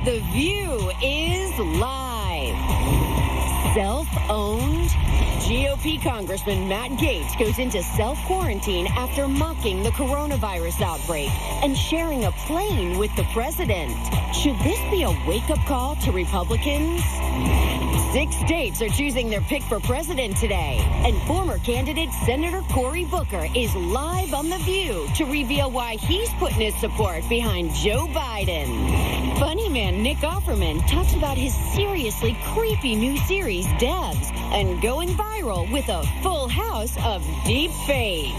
The View is live. Self-owned? GOP Congressman Matt Gaetz goes into self-quarantine after mocking the coronavirus outbreak and sharing a plane with the president. Should this be a wake-up call to Republicans? 6 states are choosing their pick for president today, and former candidate Senator Cory Booker is live on The View to reveal why he's putting his support behind Joe Biden. Funny man Nick Offerman talks about his seriously creepy new series, Devs, and going viral with a full house of deep fakes.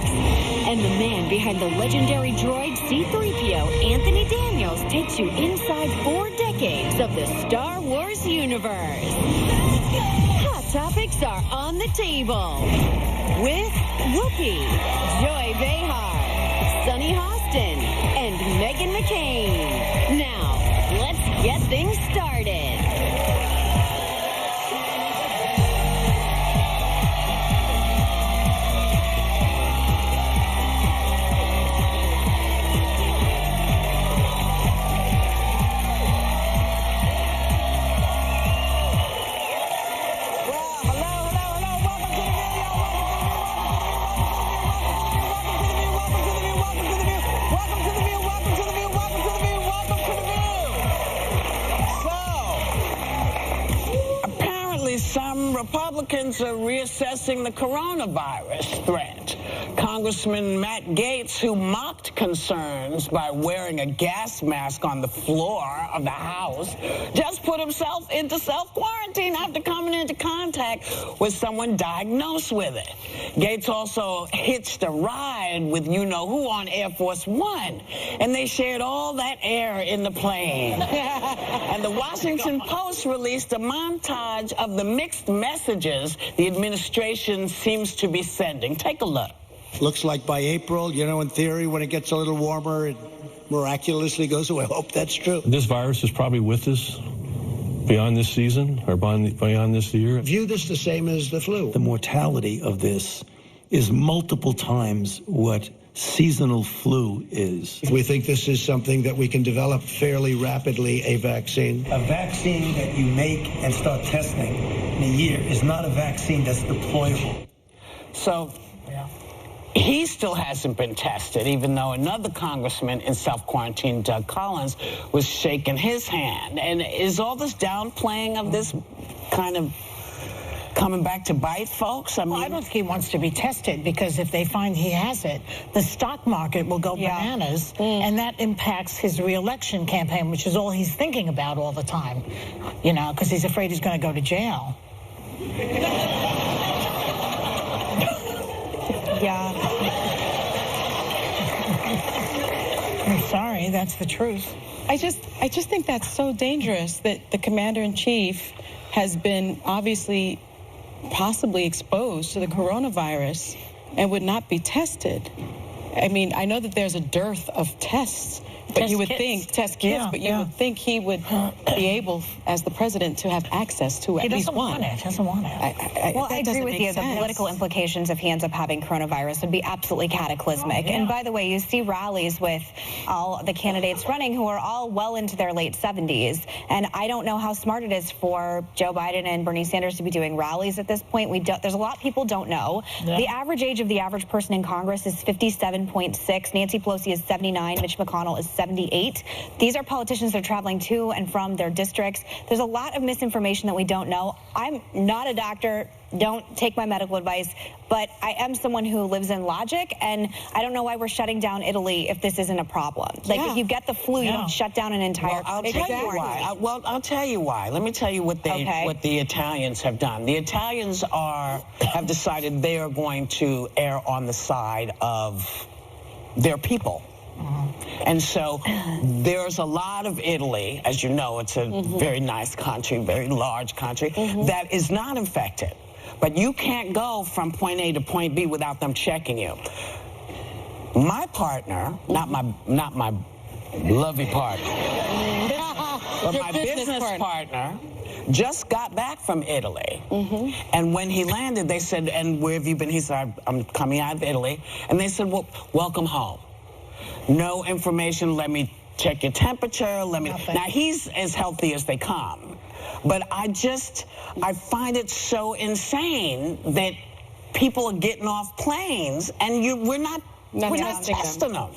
And the man behind the legendary droid C-3PO, Anthony Daniels, takes you inside 4 decades of the Star Wars universe. Hot topics are on the table with Whoopi, Joy Behar, Sunny Hostin, and Meghan McCain. Now, let's get things started. Some Republicans are reassessing the coronavirus threat. Congressman Matt Gaetz, who mocked concerns by wearing a gas mask on the floor of the House, just put himself into self-quarantine after coming into contact with someone diagnosed with it. Gaetz also hitched a ride with you-know-who on Air Force One, and they shared all that air in the plane. And the Washington Post released a montage of the mixed messages the administration seems to be sending. Take a look. Looks like by April, you know, in theory, when it gets a little warmer, it miraculously goes away. I hope that's true. This virus is probably with us beyond this season or beyond this year. View this the same as the flu. The mortality of this is multiple times what seasonal flu is. We think this is something that we can develop fairly rapidly, a vaccine. A vaccine that you make and start testing in a year is not a vaccine that's deployable. So he still hasn't been tested, even though another congressman in self-quarantine, Doug Collins, was shaking his hand. And is all this downplaying of this kind of coming back to bite folks? I mean, I don't think he wants to be tested, because if they find he has it, the stock market will go bananas, and that impacts his re-election campaign, which is all he's thinking about all the time, you know, because he's afraid he's going to go to jail. Yeah. I'm sorry, that's the truth. I just think that's so dangerous that the commander-in-chief has been obviously possibly exposed to the coronavirus and would not be tested. I mean, I know that there's a dearth of tests, but you would think test kits, but you would think he would be able, as the president, to have access to at least one. He doesn't want it. Well, I agree with you. The political implications if he ends up having coronavirus would be absolutely cataclysmic. And by the way, you see rallies with all the candidates running who are all well into their late 70s. And I don't know how smart it is for Joe Biden and Bernie Sanders to be doing rallies at this point. There's a lot people don't know. The average age of the average person in Congress is 57.6. Nancy Pelosi is 79. Mitch McConnell is 78. These are politicians that are traveling to and from their districts. There's a lot of misinformation that we don't know. I'm not a doctor. Don't take my medical advice, but I am someone who lives in logic, and I don't know why we're shutting down Italy if this isn't a problem. Like, if you get the flu, you don't shut down an entire country. I'll tell you why. I'll tell you why. Let me tell you what the Italians have done. The Italians have decided they are going to err on the side of their people. And so there's a lot of Italy, as you know, it's a very nice country, very large country, that is not infected. But you can't go from point A to point B without them checking you. My partner, not my lovey partner, but my business partner just got back from Italy. And when he landed, they said, "And where have you been?" He said, "I'm coming out of Italy." And they said, "Well, welcome home. No information. Let me check your temperature. Now, he's as healthy as they come. But I find it so insane that people are getting off planes and we're not testing them.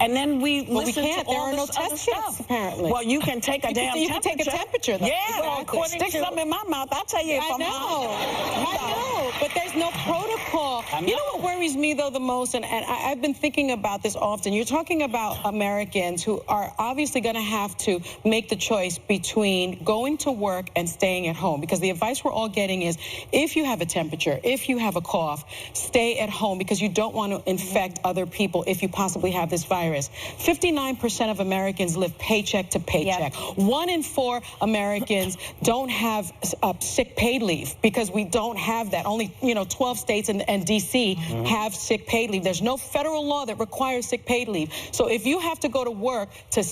And then we listen to all this other stuff. Apparently. Well, you can take a damn temperature. You can take a temperature, though. Yeah, stick something in my mouth. I'll tell you if I'm hot. I know, but there's no protocol. You know what worries me, though, the most, and I've been thinking about this often. You're talking about Americans who are obviously going to have to make the choice between going to work and staying at home, because the advice we're all getting is if you have a temperature, if you have a cough, stay at home because you don't want to infect other people if you possibly have this virus. 59% of Americans live paycheck to paycheck. 1 in 4 Americans don't have sick paid leave because we don't have that. Only 12 states and D.C. have sick paid leave. There's no federal law that requires sick paid leave. So if you have to go to work to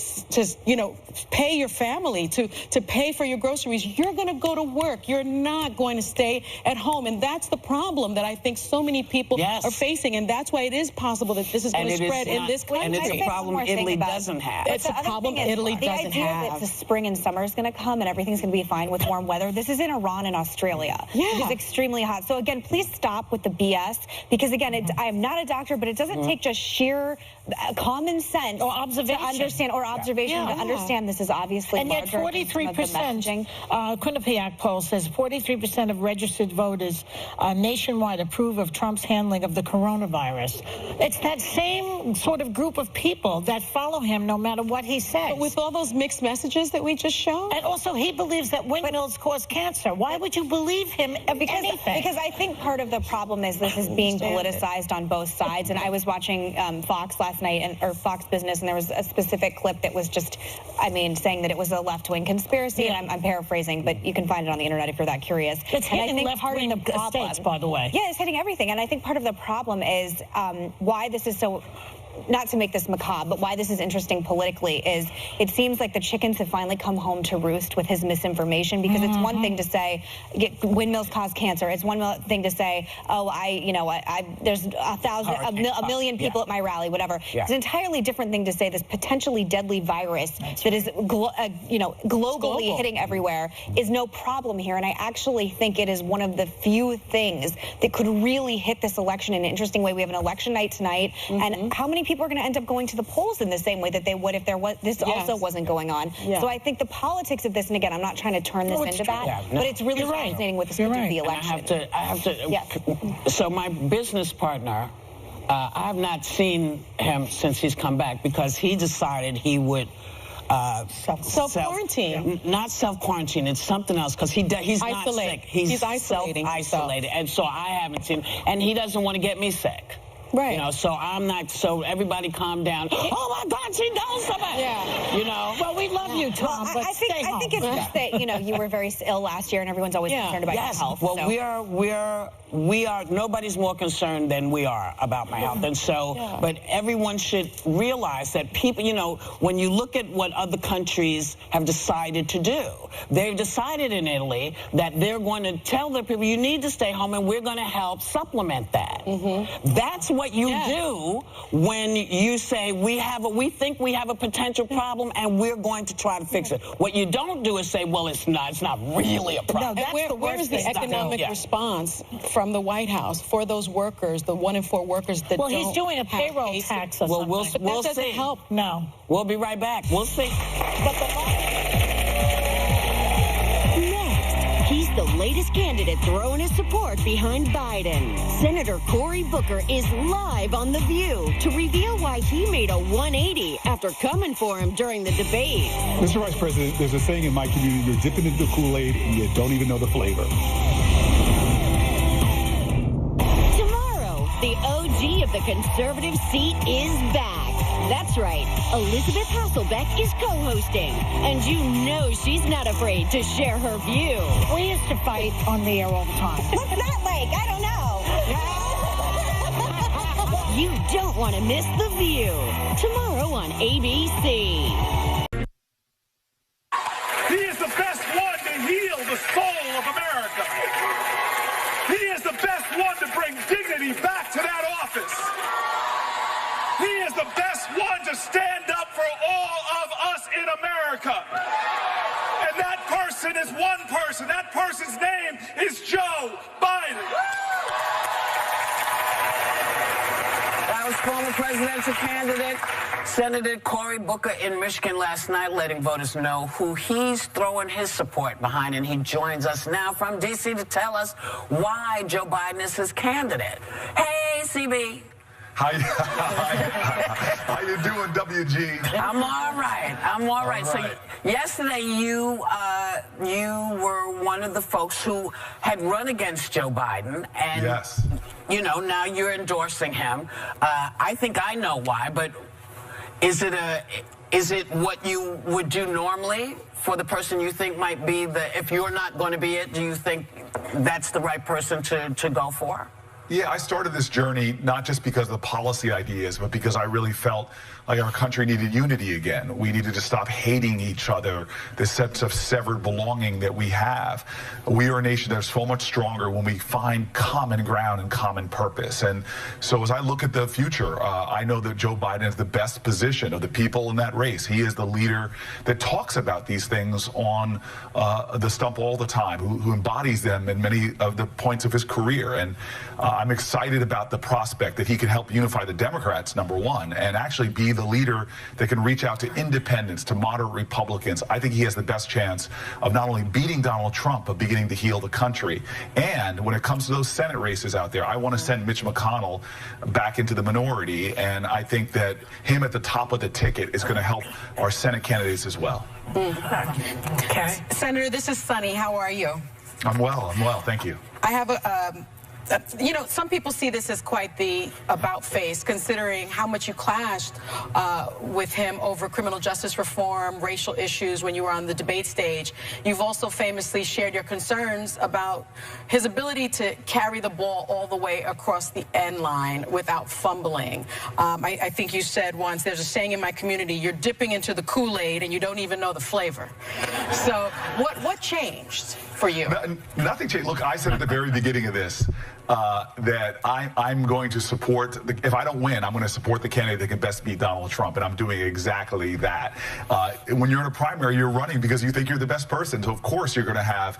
pay your family, to pay for your groceries, you're going to go to work. You're not going to stay at home. And that's the problem that I think so many people are facing. And that's why it is possible that this is going to spread in this country. And it's a problem Italy doesn't have. It's a problem Italy doesn't have. The idea that the spring and summer is going to come and everything's going to be fine with warm weather. This is in Iran and Australia. It is extremely hot. So again, please stop with the BS, because again, I am not a doctor, but it doesn't take just sheer common sense or observation to understand, to understand this is obviously and yet 43%. Quinnipiac poll says 43% of registered voters nationwide approve of Trump's handling of the coronavirus. It's that same sort of group of people that follow him no matter what he says. But with all those mixed messages that we just showed? And also, he believes that windmills cause cancer. Why would you believe him of anything? Because I think part of the problem is this is being politicized on both sides. And I was watching Fox last night, or Fox Business, and there was a specific clip that was just, saying that it was a left-wing conspiracy. And I'm paraphrasing, but you can find it on the internet if you're that curious. It's hitting left-wing states, by the way. Yeah, it's hitting everything. And I think part of the problem is why this is so... Not to make this macabre, but why this is interesting politically is it seems like the chickens have finally come home to roost with his misinformation, because it's one thing to say windmills cause cancer. It's one thing to say, there's a million people at my rally, whatever. It's an entirely different thing to say this potentially deadly virus that is, globally hitting everywhere is no problem here. And I actually think it is one of the few things that could really hit this election in an interesting way. We have an election night tonight, and how many people are going to end up going to the polls in the same way that they would if this also wasn't going on? So I think the politics of this, and again, I'm not trying to turn this into that, but it's really fascinating with the the election. So my business partner, I have not seen him since he's come back, because he decided he would self-quarantine. Not self-quarantine, it's something else, because he's not sick. He's self-isolated. And so I haven't seen him, and he doesn't want to get me sick. Right. So I'm not, so everybody calm down. Oh my God, she knows somebody. Well, we love you, Tom, but I think it's just that, you were very ill last year and everyone's always concerned about your health. Well, we are, nobody's more concerned than we are about my health. And so, but everyone should realize that people, when you look at what other countries have decided to do, they've decided in Italy that they're going to tell their people, you need to stay home, and we're going to help supplement that. That's what you do when you say we think we have a potential problem and we're going to try to fix it. What you don't do is say, well, it's not really a problem. No, where is the economic response from the White House for those workers, the 1 in 4 workers that don't he's doing a payroll tax or something. We'll that doesn't see. help. No. We'll be right back. We'll see. He's the latest candidate throwing his support behind Biden. Senator Cory Booker is live on The View to reveal why he made a 180 after coming for him during the debate. Mr. Vice President, there's a saying in my community, you're dipping into Kool-Aid and you don't even know the flavor. Tomorrow, the OG of the conservative seat is back. That's right, Elizabeth Hasselbeck is co-hosting, and you know she's not afraid to share her view. We used to fight on the air all the time. What's that like? I don't know. You don't want to miss The View. Tomorrow on ABC. He is the best one to heal the soul of America. He is the best one to bring dignity back to that office. He is the best one to stand up for all of America. And that person is one person. That person's name is Joe Biden. That was former presidential candidate Senator Cory Booker in Michigan last night, letting voters know who he's throwing his support behind. And he joins us now from D.C. to tell us why Joe Biden is his candidate. Hey, CB. How you doing, WG? I'm all right. I'm all right. So yesterday you were one of the folks who had run against Joe Biden, and yes, you know, now you're endorsing him. I think I know why, but is it what you would do normally for the person you think might be if you're not going to be it, do you think that's the right person to go for? Yeah, I started this journey not just because of the policy ideas, but because I really felt like our country needed unity again. We needed to stop hating each other, this sense of severed belonging that we have. We are a nation that's so much stronger when we find common ground and common purpose. And so as I look at the future, I know that Joe Biden is the best position of the people in that race. He is the leader that talks about these things on the stump all the time, who embodies them in many of the points of his career. And I'm excited about the prospect that he can help unify the Democrats, number one, and actually be the leader that can reach out to independents, to moderate Republicans. I think he has the best chance of not only beating Donald Trump, but beginning to heal the country. And when it comes to those Senate races out there, I want to send Mitch McConnell back into the minority, and I think that him at the top of the ticket is going to help our Senate candidates as well. Okay. Senator, this is Sunny. How are you? I'm well. Thank you. I have you know, some people see this as quite the about face, considering how much you clashed with him over criminal justice reform, racial issues when you were on the debate stage. You've also famously shared your concerns about his ability to carry the ball all the way across the end line without fumbling. I think you said once, there's a saying in my community, you're dipping into the Kool-Aid and you don't even know the flavor. So what changed for you? Nothing changed. Look, I said at the very beginning of this, that I'm going to support, if I don't win, I'm going to support the candidate that can best beat Donald Trump, and I'm doing exactly that. When you're in a primary, you're running because you think you're the best person, so of course you're going to have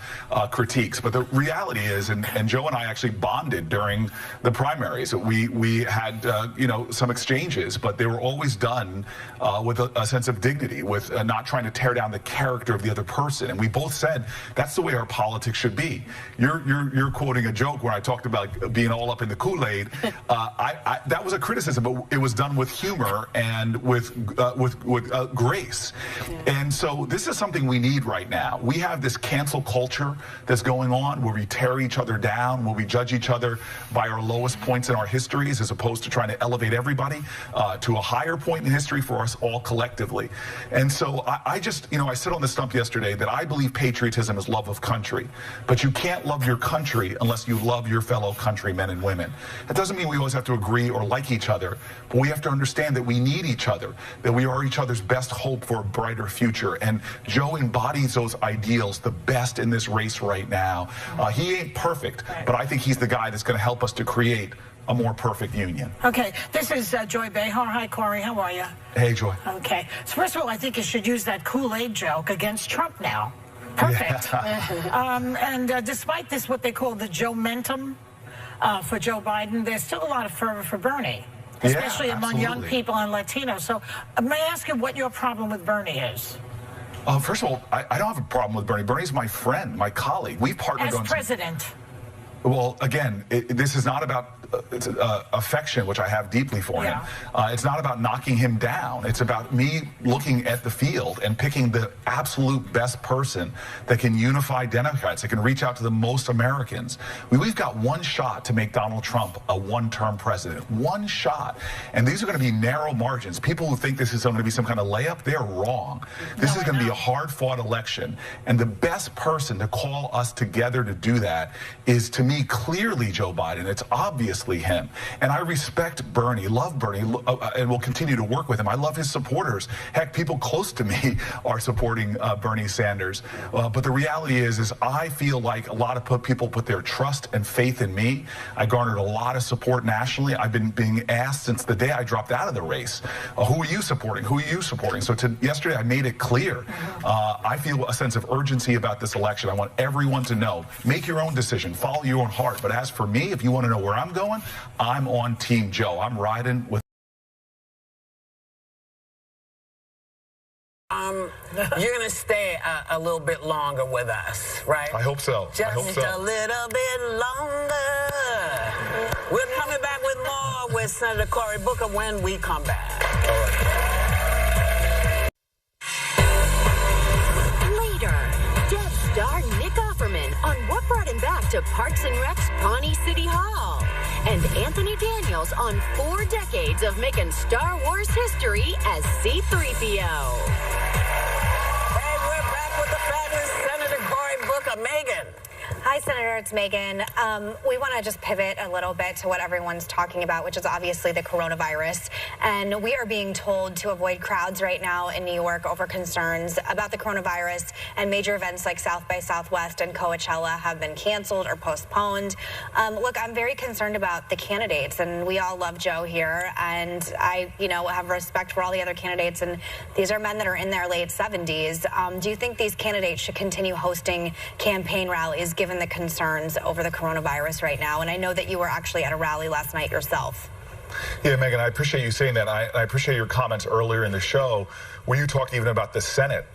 critiques. But the reality is, and Joe and I actually bonded during the primaries. We had you know, some exchanges, but they were always done with a sense of dignity, with not trying to tear down the character of the other person. And we both said that's the way our politics should be. You're quoting a joke where I talked about being all up in the Kool-Aid. That was a criticism, but it was done with humor and with grace. And so this is something we need right now. We have this cancel culture that's going on where we tear each other down, where we judge each other by our lowest points in our histories, as opposed to trying to elevate everybody to a higher point in history for us all collectively. And so I just, you know, I said on the stump yesterday that I believe patriotism is love of country, but you can't love your country unless you love your fellow countrymen and women. That doesn't mean we always have to agree or like each other, but we have to understand that we need each other, that we are each other's best hope for a brighter future. And Joe embodies those ideals the best in this race right now. He ain't perfect, but I think he's the guy that's going to help us to create a more perfect union. Okay, this is Joy Behar. Hi, Cory. How are you? Hey, Joy. Okay. So first of all, I think you should use that Kool-Aid joke against Trump now. Perfect. Yeah. And despite this, what they call the Joe-mentum for Joe Biden, there's still a lot of fervor for Bernie, especially among young people and Latinos. So may I ask you what your problem with Bernie is? First of all, I don't have a problem with Bernie. Bernie's my friend, my colleague. We've partnered on president. Well, again, this is not about affection, which I have deeply for him. It's not about knocking him down. It's about me looking at the field and picking the absolute best person that can unify Democrats, that can reach out to the most Americans. We've got one shot to make Donald Trump a one-term president. One shot. And these are going to be narrow margins. People who think this is going to be some kind of layup, they're wrong. This is going to be a hard-fought election. And the best person to call us together to do that is, to me, clearly Joe Biden. It's obvious tirelessly him. And I respect Bernie, love Bernie, and will continue to work with him. I love his supporters. Heck, people close to me are supporting Bernie Sanders. But the reality is I feel like a lot of people put their trust and faith in me. I garnered a lot of support nationally. I've been being asked since the day I dropped out of the race, who are you supporting? Who are you supporting? So yesterday I made it clear. I feel a sense of urgency about this election. I want everyone to know. Make your own decision. Follow your own heart. But as for me, if you want to know where I'm going, I'm on Team Joe. I'm riding with. You're going to stay a little bit longer with us, right? I hope so. Just a little bit longer. We're coming back with more with Senator Cory Booker when we come back. Later, Dev star Nick Offerman on what brought him back to Parks and Rec's Pawnee City Hall. And Anthony Daniels on 4 decades of making Star Wars history as C-3PO. Megan. Hi, Senator. It's Megan. We want to just pivot a little bit to what everyone's talking about, which is obviously the coronavirus. And we are being told to avoid crowds right now in New York over concerns about the coronavirus, and major events like South by Southwest and Coachella have been canceled or postponed. Look, I'm very concerned about the candidates, and we all love Joe here, and I, have respect for all the other candidates, and these are men that are in their late 70s. Do you think these candidates should continue hosting campaign rallies given the concerns over the coronavirus right now? And I know that you were actually at a rally last night yourself. Yeah, Megan, I appreciate you saying that. I appreciate your comments earlier in the show where you talked even about the Senate,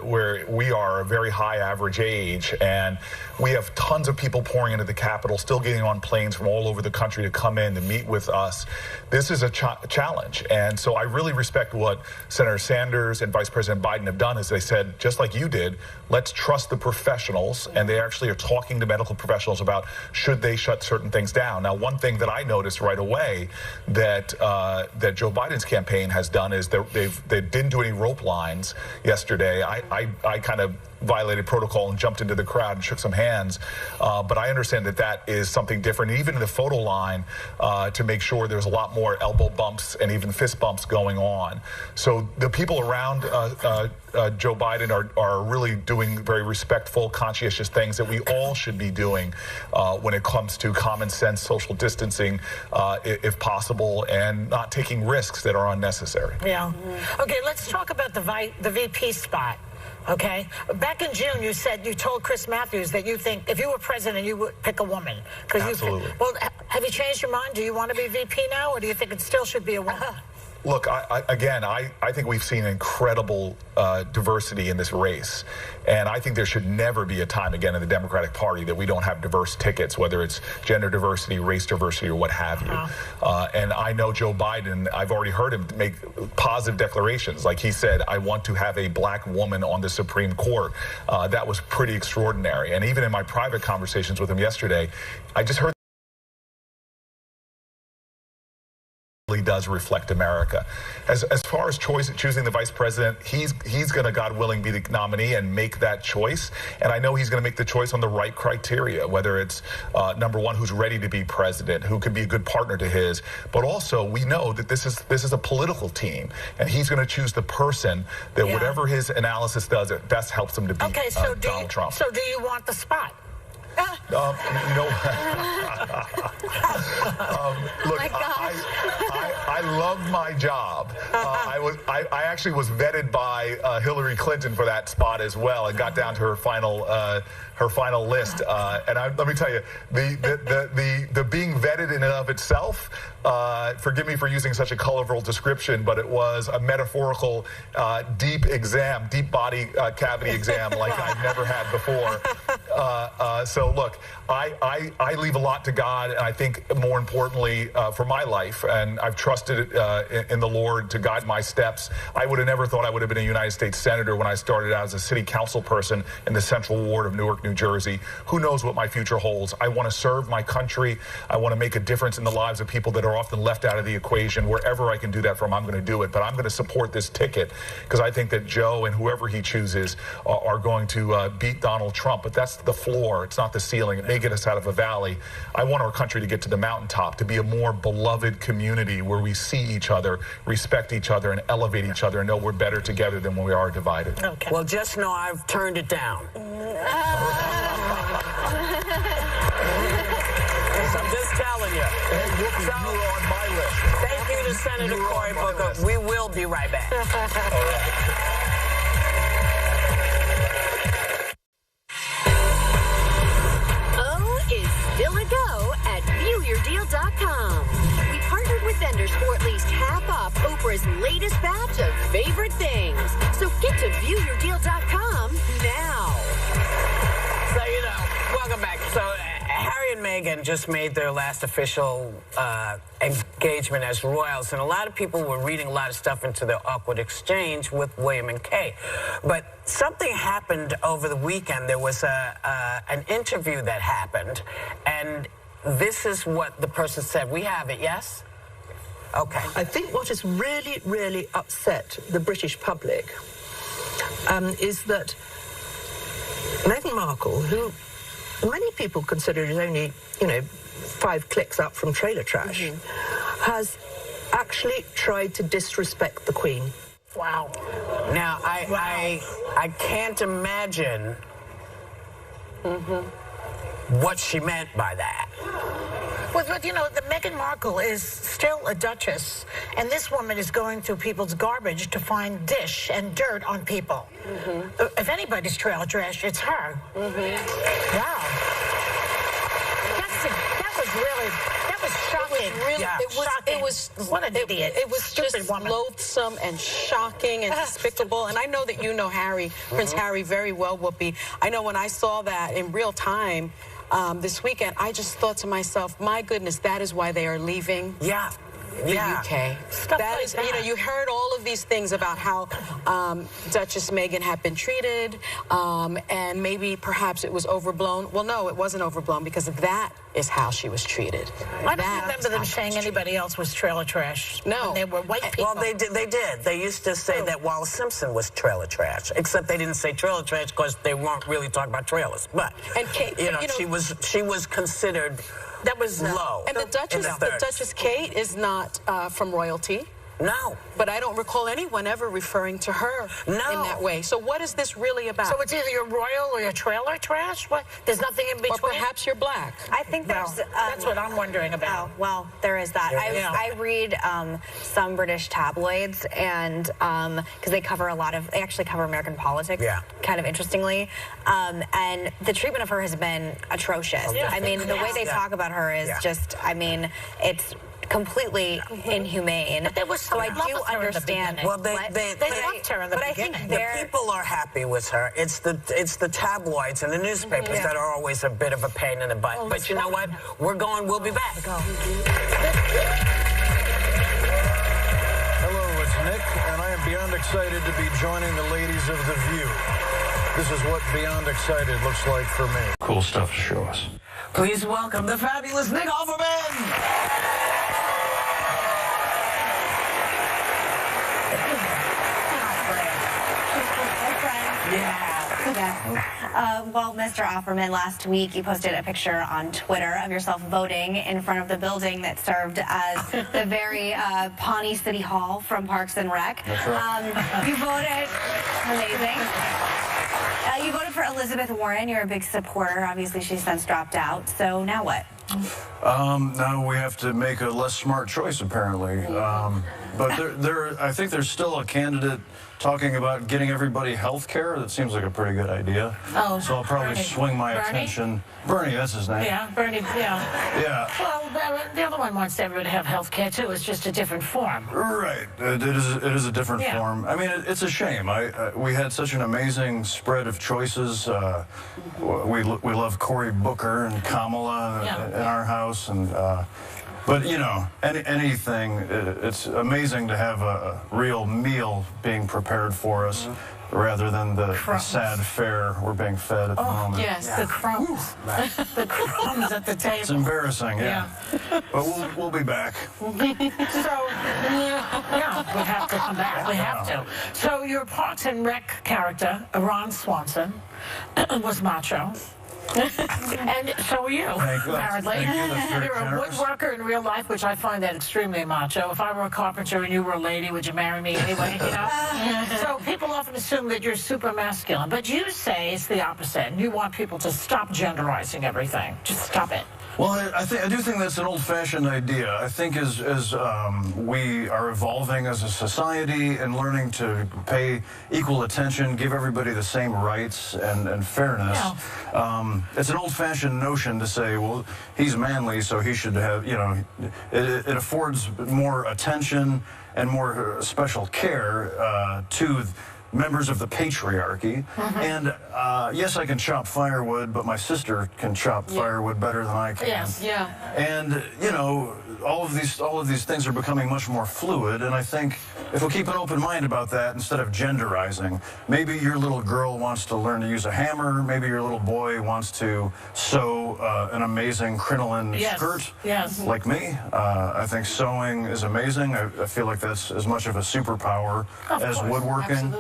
where we are a very high average age, and we have tons of people pouring into the Capitol, still getting on planes from all over the country to come in to meet with us. This is a challenge, and so I really respect what Senator Sanders and Vice President Biden have done, as they said, just like you did, let's trust the professionals, and they actually are talking to medical professionals about should they shut certain things down. Now, one thing that I noticed right away that Joe Biden's campaign has done is they didn't do any rope lines yesterday. I kind of violated protocol and jumped into the crowd and shook some hands. But I understand that is something different. Even in the photo line, to make sure there's a lot more elbow bumps and even fist bumps going on. So the people around Joe Biden are really doing very respectful, conscientious things that we all should be doing when it comes to common sense, social distancing, if possible, and not taking risks that are unnecessary. Yeah. Okay, let's talk about the VP spot. Okay. Back in June, you said you told Chris Matthews that you think if you were president, you would pick a woman. Absolutely. Well, have you changed your mind? Do you want to be VP now, or do you think it still should be a woman? Look, I think we've seen incredible diversity in this race. And I think there should never be a time again in the Democratic Party that we don't have diverse tickets, whether it's gender diversity, race diversity, or what have you. And I know Joe Biden, I've already heard him make positive declarations. Like he said, I want to have a black woman on the Supreme Court. That was pretty extraordinary. And even in my private conversations with him yesterday, I just heard does reflect America. As far as choosing the vice president, he's going to, God willing, be the nominee and make that choice. And I know he's going to make the choice on the right criteria, whether it's number one, who's ready to be president, who could be a good partner to his. But also, we know that this is a political team, and he's going to choose the person that whatever his analysis does, it best helps him to beat Donald Trump. So do you want the spot? Look, I love my job. I actually was vetted by Hillary Clinton for that spot as well, and got down to her final list. And let me tell you, the being vetted in and of itself. Forgive me for using such a colorful description, but it was a metaphorical deep body cavity exam like I've never had before. So look, I leave a lot to God, and I think more importantly for my life, and I've trusted in the Lord to guide my steps. I would have never thought I would have been a United States Senator when I started out as a city council person in the Central Ward of Newark, New Jersey. Who knows what my future holds? I want to serve my country. I want to make a difference in the lives of people that are often left out of the equation. Wherever I can do that from, I'm going to do it. But I'm going to support this ticket because I think that Joe and whoever he chooses are going to beat Donald Trump. But that's the floor. It's not the ceiling. It may get us out of a valley. I want our country to get to the mountaintop, to be a more beloved community where we see each other, respect each other, and elevate each other, and know we're better together than when we are divided. Okay. Well, just know I've turned it down. I'm just telling you. Hey, Whoopi, you were on my list. Thank you to Senator Cory Booker. We will be right back. All right. Is still a go at viewyourdeal.com. We partnered with vendors for at least half off Oprah's latest batch of favorite things. So get to viewyourdeal.com now. So, welcome back. So, Harry and Meghan just made their last official engagement as royals, and a lot of people were reading a lot of stuff into their awkward exchange with William and Kate. But something happened over the weekend. There was an interview that happened, and this is what the person said. We have it, yes? Okay. I think what has really, really upset the British public is that Meghan Markle, who many people consider is only, 5 clicks up from trailer trash, has actually tried to disrespect the Queen. Wow. Now, I can't imagine what she meant by that. Well, but the Meghan Markle is still a duchess, and this woman is going through people's garbage to find dish and dirt on people. If anybody's trailer trash, it's her. Wow. That was shocking. It was what an idiot. It was just loathsome and shocking and despicable. And I know that you know Harry, Prince Harry, very well, Whoopi. I know when I saw that in real time this weekend, I just thought to myself, my goodness, that is why they are leaving. Yeah. The UK. That is, you heard all of these things about how Duchess Meghan had been treated, and maybe perhaps it was overblown. Well, no, it wasn't overblown because that is how she was treated. I don't remember them saying anybody else was trailer trash. No. They were white people. Well, they did. They used to say that Wallace Simpson was trailer trash, except they didn't say trailer trash because they weren't really talking about trailers. But, and Kate, she was considered... That was low. And the Duchess Kate is not from royalty. No. But I don't recall anyone ever referring to her in that way. So what is this really about? So it's either you're royal or you're trailer trash? What? There's nothing in between? Or perhaps you're black. I think there's... that's what I'm wondering about. Oh, well, there is that. I read some British tabloids, and because they actually cover American politics, kind of interestingly, and the treatment of her has been atrocious. I mean, the way they talk about her is just, it's completely inhumane. But there was some so I do understand. Well, they loved her in the beginning. The people are happy with her. It's the tabloids and the newspapers that are always a bit of a pain in the butt. But you know what? We'll be back. Hello, it's Nick, and I am beyond excited to be joining the ladies of The View. This is what beyond excited looks like for me. Cool stuff to show us. Please welcome the fabulous Nick Offerman. Well, Mr. Offerman, last week you posted a picture on Twitter of yourself voting in front of the building that served as the very Pawnee City Hall from Parks and Rec. That's right. You voted, amazing. You voted for Elizabeth Warren. You're a big supporter. Obviously, she's since dropped out. So now what? Now we have to make a less smart choice, apparently. But I think there's still a candidate talking about getting everybody health care. That seems like a pretty good idea. Oh, so I'll probably swing my attention. Bernie, that's his name. Yeah, Bernie, yeah. Well, the other one wants everyone to have health care, too. It's just a different form. Right. It is a different form. I mean, it's a shame. We had such an amazing spread of choices. We love Cory Booker and Kamala in our house. But, anything, it's amazing to have a real meal being prepared for us rather than the sad fare we're being fed at the moment. Yes, the crumbs. The crumbs at the table. It's embarrassing, But we'll be back. So, we have to come back. We have to. So your Parks and Rec character, Ron Swanson, was macho. And so are you, apparently. You're a woodworker in real life, which I find that extremely macho. If I were a carpenter and you were a lady, would you marry me anyway, you know? So people often assume that you're super masculine, but you say it's the opposite. You want people to stop genderizing everything. Just stop it. Well, I do think that's an old-fashioned idea. I think as we are evolving as a society and learning to pay equal attention, give everybody the same rights and fairness, it's an old-fashioned notion to say, well, he's manly, so he should have, you know, it affords more attention and more special care to members of the patriarchy. And yes, I can chop firewood, but my sister can chop firewood better than I can. Yes. Yeah. And you know, all of these things are becoming much more fluid, and I think if we keep an open mind about that instead of genderizing, maybe your little girl wants to learn to use a hammer, maybe your little boy wants to sew an amazing crinoline skirt like me. I think sewing is amazing. I feel like that's as much of a superpower as woodworking.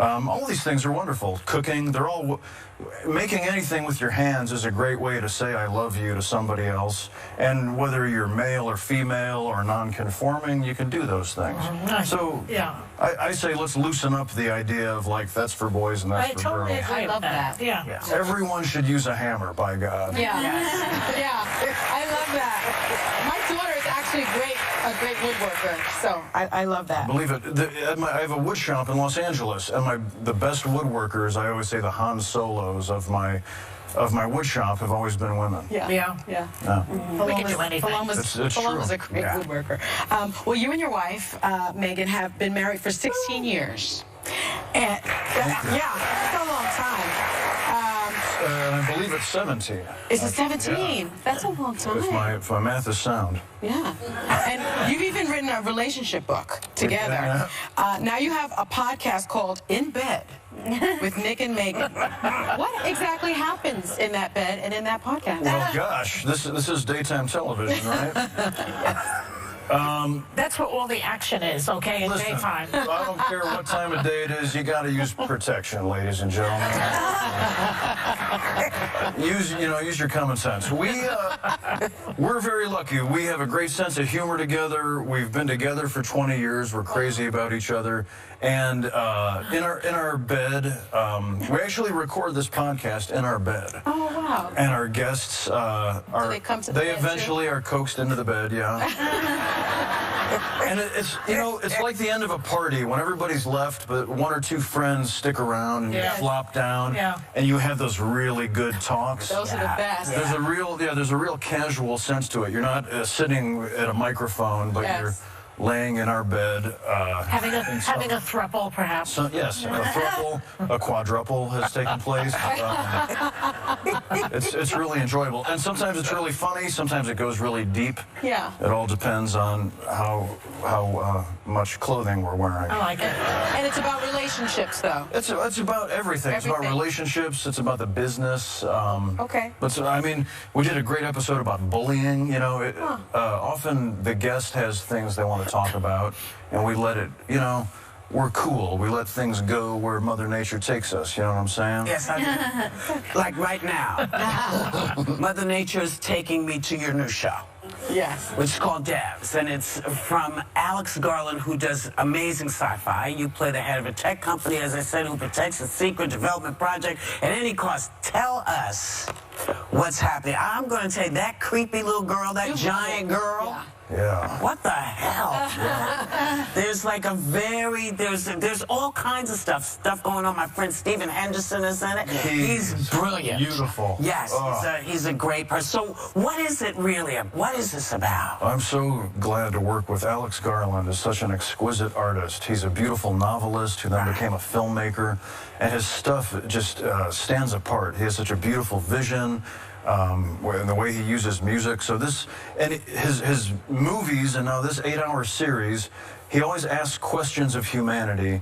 All these things are wonderful. Cooking, they're all... Making anything with your hands is a great way to say I love you to somebody else. And whether you're male or female or non-conforming, you can do those things. So I say let's loosen up the idea of like that's for boys and that's for girls. I love that. Yeah. Everyone should use a hammer, by God. Yeah. I love that. My daughter is actually a great woodworker, so I love that. Believe it. I have a wood shop in Los Angeles, and the best woodworkers, I always say the Han Solos of my wood shop have always been women. We can do anything. Palom's a great woodworker. Well, you and your wife, Megan, have been married for 16 years. And that's a long time. I believe it's 17. Is it 17? That's a long time. If my math is sound. Yeah. And you've even written a relationship book together. Now you have a podcast called In Bed with Nick and Megan. What exactly happens in that bed and in that podcast? Well, gosh, this is daytime television, right? That's where all the action is, okay, in daytime. I don't care what time of day it is, you got to use protection, ladies and gentlemen. Use your common sense. We're very lucky. We have a great sense of humor together. We've been together for 20 years. We're crazy about each other. And in our bed, we actually record this podcast in our bed. Oh, wow. And our guests they eventually are coaxed into the bed, And it's like the end of a party when everybody's left, but one or two friends stick around and you flop down, and you have those really good talks. Those are the best. There's a real casual sense to it. You're not sitting at a microphone, but you're laying in our bed. Having a throuple, perhaps. Yes, a throuple, a quadruple has taken place. It's really enjoyable. And sometimes it's really funny, sometimes it goes really deep. Yeah. It all depends on how much clothing we're wearing. I like it. And it's about relationships, though. It's about everything. It's about relationships. It's about the business. Okay. But I mean, we did a great episode about bullying. Often the guest has things they want to talk about, and we let it. We're cool. We let things go where Mother Nature takes us. You know what I'm saying? Yes, I do. Like right now, Mother Nature's taking me to your new show. Yes. Which is called Devs, and it's from Alex Garland, who does amazing sci-fi. You play the head of a tech company, as I said, who protects a secret development project at any cost. Tell us what's happening. I'm going to take that creepy little girl, that giant girl. Yeah. What the hell? There's like there's all kinds of stuff going on. My friend Stephen Henderson is in it. He's brilliant. Beautiful. Yes, he's a great person. So what is it really? What is this about? I'm so glad to work with Alex Garland. Is such an exquisite artist. He's a beautiful novelist who then became a filmmaker, and his stuff just stands apart. He has such a beautiful vision. And the way he uses music. So his movies, and now this 8-hour series, he always asks questions of humanity.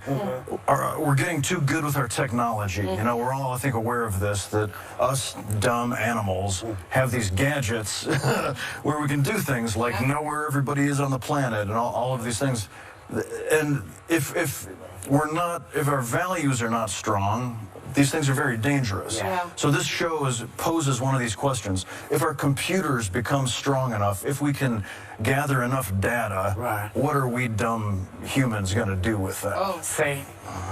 We're getting too good with our technology. We're all, I think, aware of this, that us dumb animals have these gadgets where we can do things like know where everybody is on the planet and all of these things. And if if our values are not strong, these things are very dangerous. Yeah. So this show poses one of these questions. If our computers become strong enough, if we can gather enough data, what are we dumb humans going to do with that? Oh, see,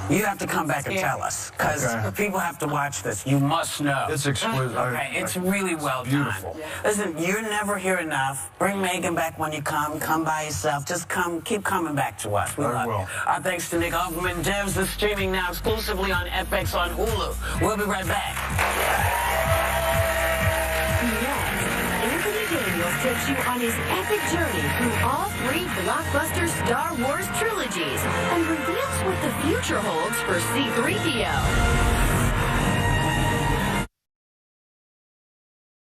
you have to come back and tell us, because people have to watch this. You must know. It's exquisite. Okay, it's really well beautiful. done. Listen, you're never here enough. Bring Megan back when you come. Come by yourself. Just come. Keep coming back to us. We love you. Our thanks to Nick Offerman. Devs is streaming now exclusively on FX on Hulu. We'll be right back. Takes you on his epic journey through all 3 blockbuster Star Wars trilogies and reveals what the future holds for C-3PO.